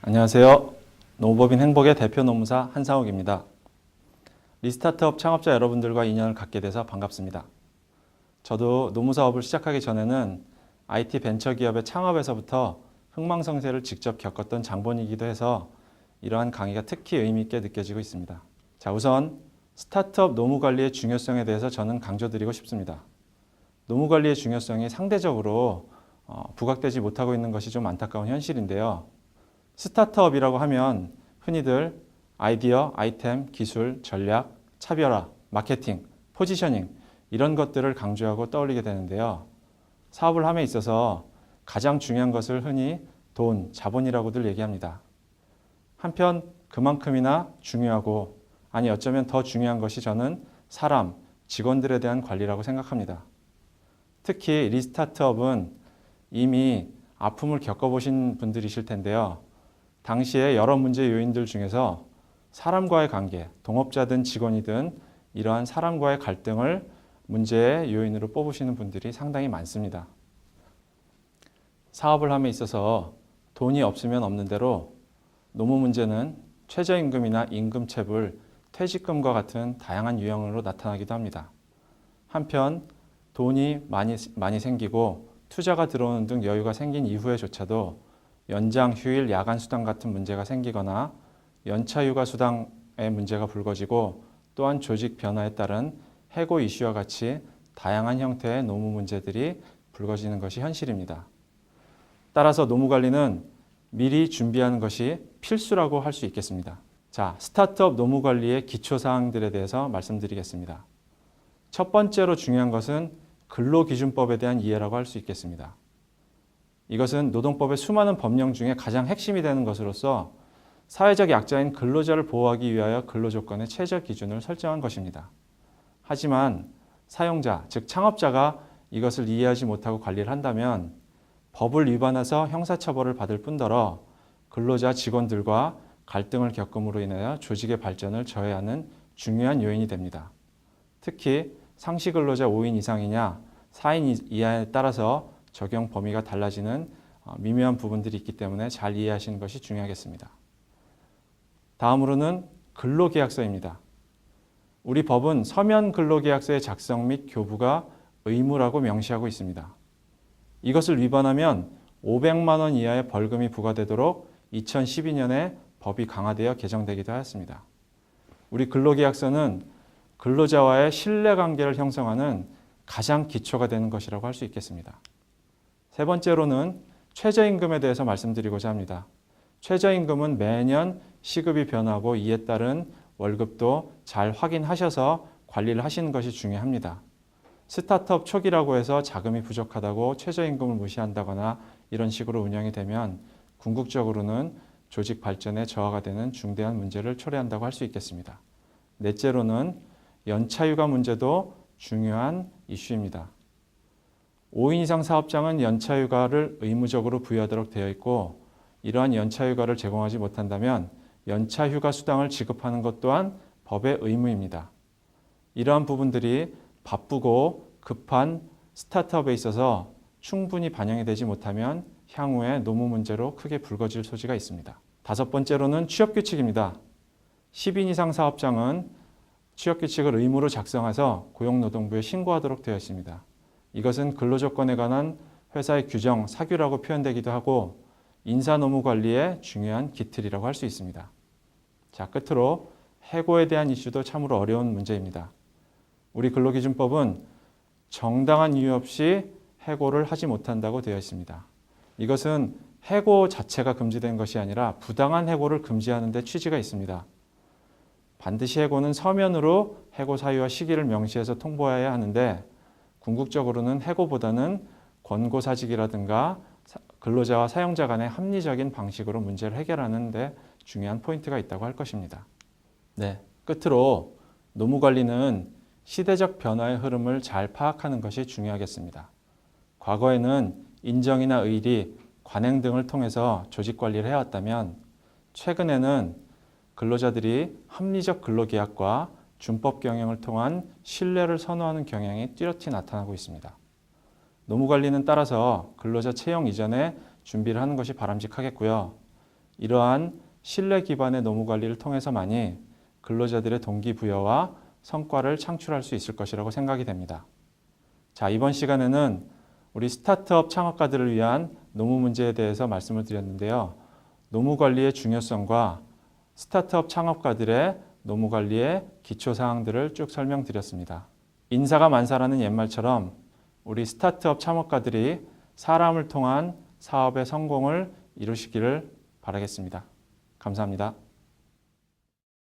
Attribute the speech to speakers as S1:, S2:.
S1: 안녕하세요. 노무법인 행복의 대표 노무사 한상욱입니다. 리스타트업 창업자 여러분들과 인연을 갖게 돼서 반갑습니다. 저도 노무사업을 시작하기 전에는 IT 벤처기업의 창업에서부터 흥망성쇠를 직접 겪었던 장본이기도 해서 이러한 강의가 특히 의미 있게 느껴지고 있습니다. 자, 우선 스타트업 노무관리의 중요성에 대해서 저는 강조드리고 싶습니다. 노무관리의 중요성이 상대적으로 부각되지 못하고 있는 것이 좀 안타까운 현실인데요. 스타트업이라고 하면 흔히들 아이디어, 아이템, 기술, 전략, 차별화, 마케팅, 포지셔닝 이런 것들을 강조하고 떠올리게 되는데요. 사업을 함에 있어서 가장 중요한 것을 흔히 돈, 자본이라고들 얘기합니다. 한편 그만큼이나 중요하고 아니 어쩌면 더 중요한 것이 저는 사람, 직원들에 대한 관리라고 생각합니다. 특히 리스타트업은 이미 아픔을 겪어보신 분들이실 텐데요. 당시에 여러 문제 요인들 중에서 사람과의 관계, 동업자든 직원이든 이러한 사람과의 갈등을 문제의 요인으로 뽑으시는 분들이 상당히 많습니다. 사업을 함에 있어서 돈이 없으면 없는 대로 노무 문제는 최저임금이나 임금체불, 퇴직금과 같은 다양한 유형으로 나타나기도 합니다. 한편 돈이 많이 생기고 투자가 들어오는 등 여유가 생긴 이후에조차도 연장, 휴일, 야간 수당 같은 문제가 생기거나 연차 휴가 수당의 문제가 불거지고 또한 조직 변화에 따른 해고 이슈와 같이 다양한 형태의 노무 문제들이 불거지는 것이 현실입니다. 따라서 노무 관리는 미리 준비하는 것이 필수라고 할 수 있겠습니다. 자, 스타트업 노무 관리의 기초 사항들에 대해서 말씀드리겠습니다. 첫 번째로 중요한 것은 근로기준법에 대한 이해라고 할 수 있겠습니다. 이것은 노동법의 수많은 법령 중에 가장 핵심이 되는 것으로서 사회적 약자인 근로자를 보호하기 위하여 근로조건의 최저 기준을 설정한 것입니다. 하지만 사용자, 즉 창업자가 이것을 이해하지 못하고 관리를 한다면 법을 위반해서 형사처벌을 받을 뿐더러 근로자 직원들과 갈등을 겪음으로 인하여 조직의 발전을 저해하는 중요한 요인이 됩니다. 특히 상시 근로자 5인 이상이냐 4인 이하에 따라서 적용 범위가 달라지는 미묘한 부분들이 있기 때문에 잘 이해하시는 것이 중요하겠습니다. 다음으로는 근로계약서입니다. 우리 법은 서면 근로계약서의 작성 및 교부가 의무라고 명시하고 있습니다. 이것을 위반하면 500만 원 이하의 벌금이 부과되도록 2012년에 법이 강화되어 개정되기도 하였습니다. 우리 근로계약서는 근로자와의 신뢰관계를 형성하는 가장 기초가 되는 것이라고 할 수 있겠습니다. 세 번째로는 최저임금에 대해서 말씀드리고자 합니다. 최저임금은 매년 시급이 변하고 이에 따른 월급도 잘 확인하셔서 관리를 하시는 것이 중요합니다. 스타트업 초기라고 해서 자금이 부족하다고 최저임금을 무시한다거나 이런 식으로 운영이 되면 궁극적으로는 조직 발전에 저하가 되는 중대한 문제를 초래한다고 할 수 있겠습니다. 넷째로는 연차휴가 문제도 중요한 이슈입니다. 5인 이상 사업장은 연차휴가를 의무적으로 부여하도록 되어 있고 이러한 연차휴가를 제공하지 못한다면 연차휴가 수당을 지급하는 것 또한 법의 의무입니다. 이러한 부분들이 바쁘고 급한 스타트업에 있어서 충분히 반영이 되지 못하면 향후에 노무 문제로 크게 불거질 소지가 있습니다. 다섯 번째로는 취업규칙입니다. 10인 이상 사업장은 취업규칙을 의무로 작성해서 고용노동부에 신고하도록 되어 있습니다. 이것은 근로조건에 관한 회사의 규정, 사규라고 표현되기도 하고 인사노무관리의 중요한 기틀이라고 할 수 있습니다. 자, 끝으로 해고에 대한 이슈도 참으로 어려운 문제입니다. 우리 근로기준법은 정당한 이유 없이 해고를 하지 못한다고 되어 있습니다. 이것은 해고 자체가 금지된 것이 아니라 부당한 해고를 금지하는 데 취지가 있습니다. 반드시 해고는 서면으로 해고 사유와 시기를 명시해서 통보해야 하는데 궁극적으로는 해고보다는 권고사직이라든가 근로자와 사용자 간의 합리적인 방식으로 문제를 해결하는 데 중요한 포인트가 있다고 할 것입니다. 네, 끝으로 노무관리는 시대적 변화의 흐름을 잘 파악하는 것이 중요하겠습니다. 과거에는 인정이나 의리, 관행 등을 통해서 조직 관리를 해왔다면 최근에는 근로자들이 합리적 근로계약과 준법 경영을 통한 신뢰를 선호하는 경향이 뚜렷이 나타나고 있습니다. 노무관리는 따라서 근로자 채용 이전에 준비를 하는 것이 바람직하겠고요. 이러한 신뢰 기반의 노무 관리를 통해서만이 근로자들의 동기부여와 성과를 창출할 수 있을 것이라고 생각이 됩니다. 자, 이번 시간에는 우리 스타트업 창업가들을 위한 노무 문제에 대해서 말씀을 드렸는데요. 노무 관리의 중요성과 스타트업 창업가들의 노무 관리의 기초 사항들을 쭉 설명드렸습니다. 인사가 만사라는 옛말처럼 우리 스타트업 창업가들이 사람을 통한 사업의 성공을 이루시기를 바라겠습니다. 감사합니다.